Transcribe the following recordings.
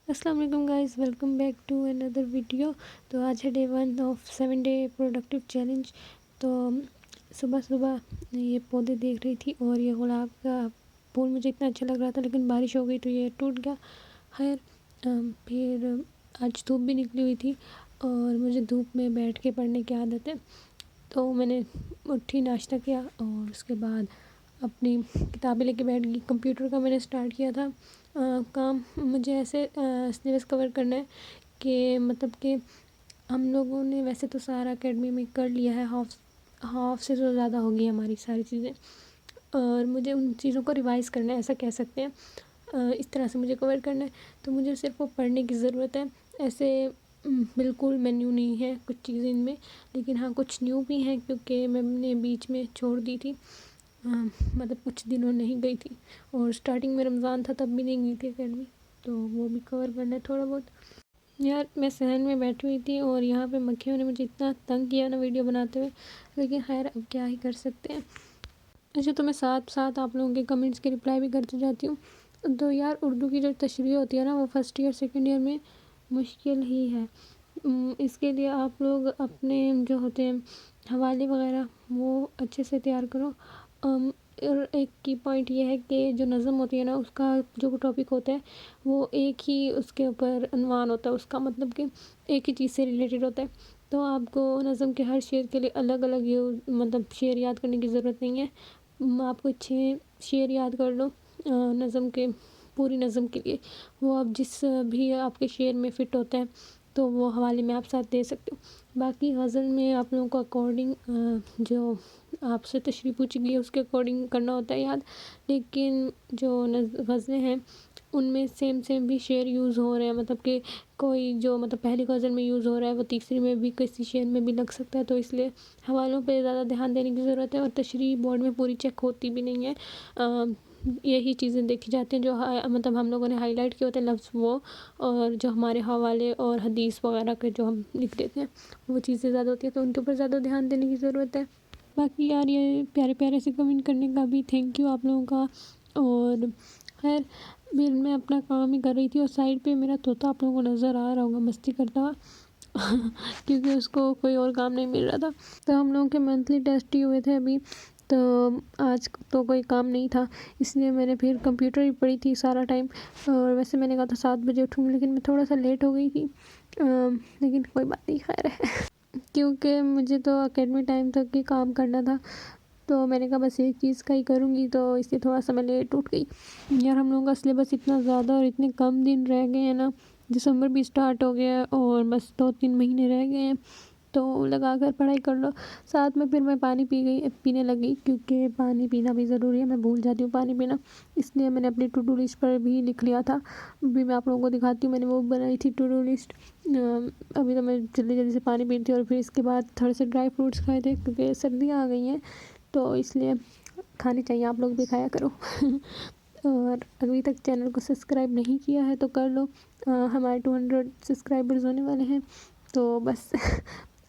अस्सलाम वालेकुम guys, welcome back to another video. तो आज है day 1 of 7 day productive challenge. तो सुबह सुबह ये पौधे देख रही थी और ये गुलाब का फूल मुझे इतना अच्छा लग रहा था, लेकिन बारिश हो गई तो ये टूट गया। खैर, फिर आज धूप भी निकली हुई थी और मुझे धूप में बैठ के पढ़ने की आदत है। तो मैंने उठी, नाश्ता किया और उसके बाद अपनी किताबें लेके बैठ गई। कंप्यूटर का मैंने स्टार्ट किया था काम। मुझे ऐसे सिलेबस कवर करना है कि मतलब कि हम लोगों ने वैसे तो सारा एकेडमी में कर लिया है, हाफ से तो ज़्यादा हो गई हमारी सारी चीज़ें, और मुझे उन चीज़ों को रिवाइज़ करना है, ऐसा कह सकते हैं। इस तरह से मुझे कवर करना है, तो मुझे सिर्फ वो पढ़ने की ज़रूरत है। ऐसे बिल्कुल मैं न्यू नहीं है कुछ चीज़ें इनमें, लेकिन हाँ कुछ न्यू भी हैं क्योंकि मैंने बीच में छोड़ दी थी। मतलब कुछ दिनों नहीं गई थी और स्टार्टिंग में रमज़ान था तब भी नहीं गई थी एकेडमी, तो वो भी कवर करना है थोड़ा बहुत। यार मैं सहन में बैठी हुई थी और यहाँ पे मक्खियों ने मुझे इतना तंग किया ना वीडियो बनाते हुए, लेकिन खैर अब क्या ही कर सकते हैं। अच्छा, तो मैं साथ साथ आप लोगों के कमेंट्स के रिप्लाई भी करती जाती हूँ। तो यार उर्दू की जो तशरीह होती है ना, वो फर्स्ट ईयर सेकेंड ईयर में मुश्किल ही है। इसके लिए आप लोग अपने जो होते हैं हवाले वगैरह वो अच्छे से तैयार करो। और एक की पॉइंट ये है कि जो नज़म होती है ना, उसका जो टॉपिक होता है वो एक ही उसके ऊपर अनवान होता है, उसका मतलब कि एक ही चीज़ से रिलेटेड होता है। तो आपको नज़म के हर शेर के लिए अलग अलग मतलब शेर याद करने की ज़रूरत नहीं है। आपको 6 शेर याद कर लो नज़म के, पूरी नज़म के लिए। वो आप जिस भी आपके शेर में फ़िट होता है तो वो हवाले में आप साथ दे सकते हो। बाकी गज़ल में आप लोगों को अकॉर्डिंग जो आपसे तशरीह पूछी गई है उसके अकॉर्डिंग करना होता है याद, लेकिन जो गज़लें हैं उनमें सेम भी शेर यूज़ हो रहे हैं, मतलब कि कोई जो मतलब पहली गज़ल में यूज़ हो रहा है वो तीसरी में भी किसी शेर में भी लग सकता है, तो इसलिए हवालों पे ज़्यादा ध्यान देने की ज़रूरत है। और तशरीह बोर्ड में पूरी चेक होती भी नहीं है। यही चीज़ें देखी जाती हैं जो मतलब हम लोगों ने हाईलाइट किए होते हैं लफ्ज़ वो, और जो हमारे हवाले और हदीस वगैरह के जो हम लिख देते हैं वो चीज़ें ज़्यादा होती है, तो उनके ऊपर ज़्यादा ध्यान देने की ज़रूरत है। बाकी यार ये प्यारे प्यारे से कमेंट करने का भी थैंक यू आप लोगों का। और खैर, मैं अपना काम ही कर रही थी और साइड पे मेरा तोता आप लोगों को नज़र आ रहा होगा मस्ती करता हुआ क्योंकि उसको कोई और काम नहीं मिल रहा था। तो हम लोगों के मंथली टेस्ट ही हुए थे अभी, तो आज तो कोई काम नहीं था, इसलिए मैंने फिर कंप्यूटर ही पढ़ी थी सारा टाइम। और वैसे मैंने कहा था 7 बजे उठूँगी, लेकिन मैं थोड़ा सा लेट हो गई थी। लेकिन कोई बात नहीं, खैर है क्योंकि मुझे तो एकेडमी टाइम तक ही काम करना था, तो मैंने कहा बस एक चीज़ का ही करूँगी, तो इसलिए थोड़ा सा मैं लेट उठ गई। यार हम लोगों का सिलेबस इतना ज़्यादा और इतने कम दिन रह गए हैं ना, दिसंबर भी स्टार्ट हो गया है और बस 2-3 महीने रह गए हैं, तो लगा कर पढ़ाई कर लो। साथ में फिर मैं पानी पीने लगी क्योंकि पानी पीना भी ज़रूरी है, मैं भूल जाती हूँ पानी पीना, इसलिए मैंने अपनी टू डू लिस्ट पर भी लिख लिया था। अभी मैं आप लोगों को दिखाती हूँ, मैंने वो बनाई थी टू डू लिस्ट। अभी तो मैं जल्दी जल्दी से पानी पी थी और फिर इसके बाद थोड़े से ड्राई फ्रूट्स खाए थे क्योंकि सर्दियाँ आ गई हैं, तो इसलिए खाने चाहिए, आप लोग भी खाया करो और अभी तक चैनल को सब्सक्राइब नहीं किया है तो कर लो। हमारे 200 सब्सक्राइबर्स होने वाले हैं, तो बस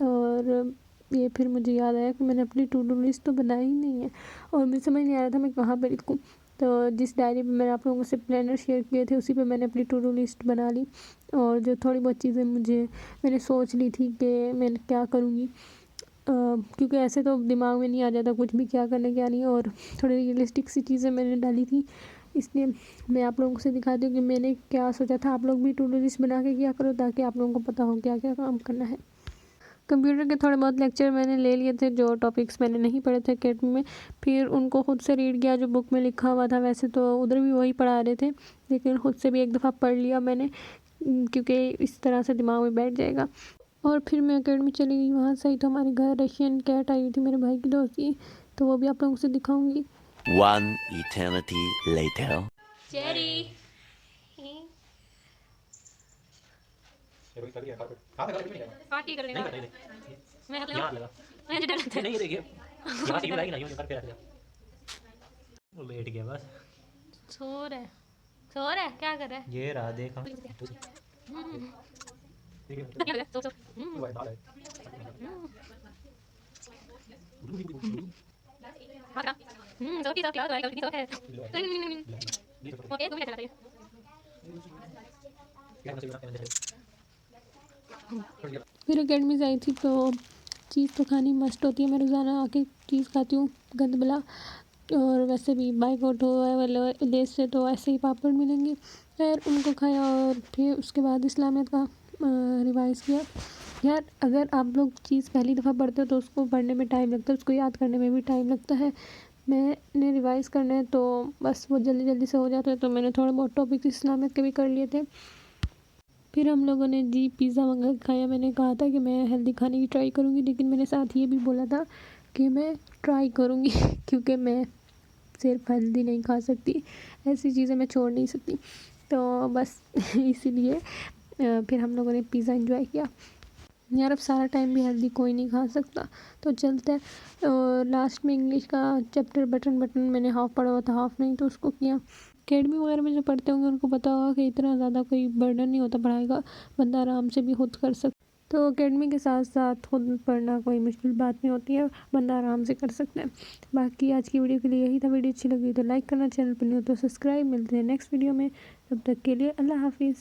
और ये फिर मुझे याद आया कि मैंने अपनी टू डू लिस्ट तो बनाई ही नहीं है और मुझे समझ नहीं आ रहा था मैं कहाँ पर लिखूँ। तो जिस डायरी पे मैंने आप लोगों से प्लानर शेयर किए थे उसी पे मैंने अपनी टू डू लिस्ट बना ली, और जो थोड़ी बहुत चीज़ें मैंने सोच ली थी कि मैं क्या करूँगी, क्योंकि ऐसे तो दिमाग में नहीं आ जाता कुछ भी क्या करना क्या नहीं, और थोड़ी रियलिस्टिक सी चीज़ें मैंने डाली थी, इसलिए मैं आप लोगों से दिखाती हूँ कि मैंने क्या सोचा था। आप लोग भी टू डू लिस्ट बना के किया करो ताकि आप लोगों को पता हो क्या क्या काम करना है। कंप्यूटर के थोड़े बहुत लेक्चर मैंने ले लिए थे, जो टॉपिक्स मैंने नहीं पढ़े थे एकेडमी में, फिर उनको खुद से रीड किया जो बुक में लिखा हुआ था। वैसे तो उधर भी वही पढ़ा रहे थे, लेकिन खुद से भी एक दफ़ा पढ़ लिया मैंने, क्योंकि इस तरह से दिमाग में बैठ जाएगा। और फिर मैं एकेडमी चली गई, वहाँ से ही तो हमारे घर रशियन कैट आई हुई थी मेरे भाई की दोस्त की, तो वो भी आप लोगों से दिखाऊंगी। One eternity later. Cherry party कर लेना। मैं हाथ लगा, मैं डर लगता है। नहीं, ये देखिए यहाँ से यूँ लाएगी ना, यूँ करके रख दिया, वो बैठ गया बस। सो रहा है क्या कर रहा है? ये रहा, देखा सो सो की क्या है? ओके, तुम क्या चला रही हो? फिर एकेडमी से आई थी तो चीज़ तो खानी मस्त होती है। मैं रोज़ाना आके चीज़ खाती हूँ गंद बला। और वैसे भी बाइकआउट हुआ है वाले लेस से तो ऐसे ही पापड़ मिलेंगे। फिर उनको खाया और फिर उसके बाद इस्लामियत का रिवाइज़ किया। यार अगर आप लोग चीज़ पहली दफ़ा पढ़ते हो तो उसको पढ़ने में टाइम लगता है, उसको याद करने में भी टाइम लगता है। मैंने रिवाइज़ करना है तो बस वो जल्दी जल्दी से हो जाता है, तो मैंने थोड़े बहुत टॉपिक इस्लामियत के भी कर लिए थे। फिर हम लोगों ने जी पिज़्ज़ा मंगा के खाया। मैंने कहा था कि मैं हेल्दी खाने की ट्राई करूँगी, लेकिन मैंने साथ ये भी बोला था कि मैं ट्राई करूँगी क्योंकि मैं सिर्फ हेल्दी नहीं खा सकती, ऐसी चीज़ें मैं छोड़ नहीं सकती। तो बस इसीलिए फिर हम लोगों ने पिज़्ज़ा एंजॉय किया। यार अब सारा टाइम भी हेल्दी कोई नहीं खा सकता, तो चलते हैं। और लास्ट में इंग्लिश का चैप्टर बटन मैंने हाफ़ पढ़ा हुआ था, हाफ़ नहीं, तो उसको किया। अकेडमी वगैरह में जो पढ़ते होंगे उनको पता होगा कि इतना ज़्यादा कोई बर्डन नहीं होता पढ़ाई का, बंदा आराम से भी खुद कर सकता। तो अकेडमी के साथ साथ खुद पढ़ना कोई मुश्किल बात नहीं होती है, बंदा आराम से कर सकता है। बाकी आज की वीडियो के लिए यही था। वीडियो अच्छी लगी तो लाइक करना, चैनल पर नहीं हो तो सब्सक्राइब। मिलते हैं नेक्स्ट वीडियो में, तब तक के लिए अल्लाह हाफिज़।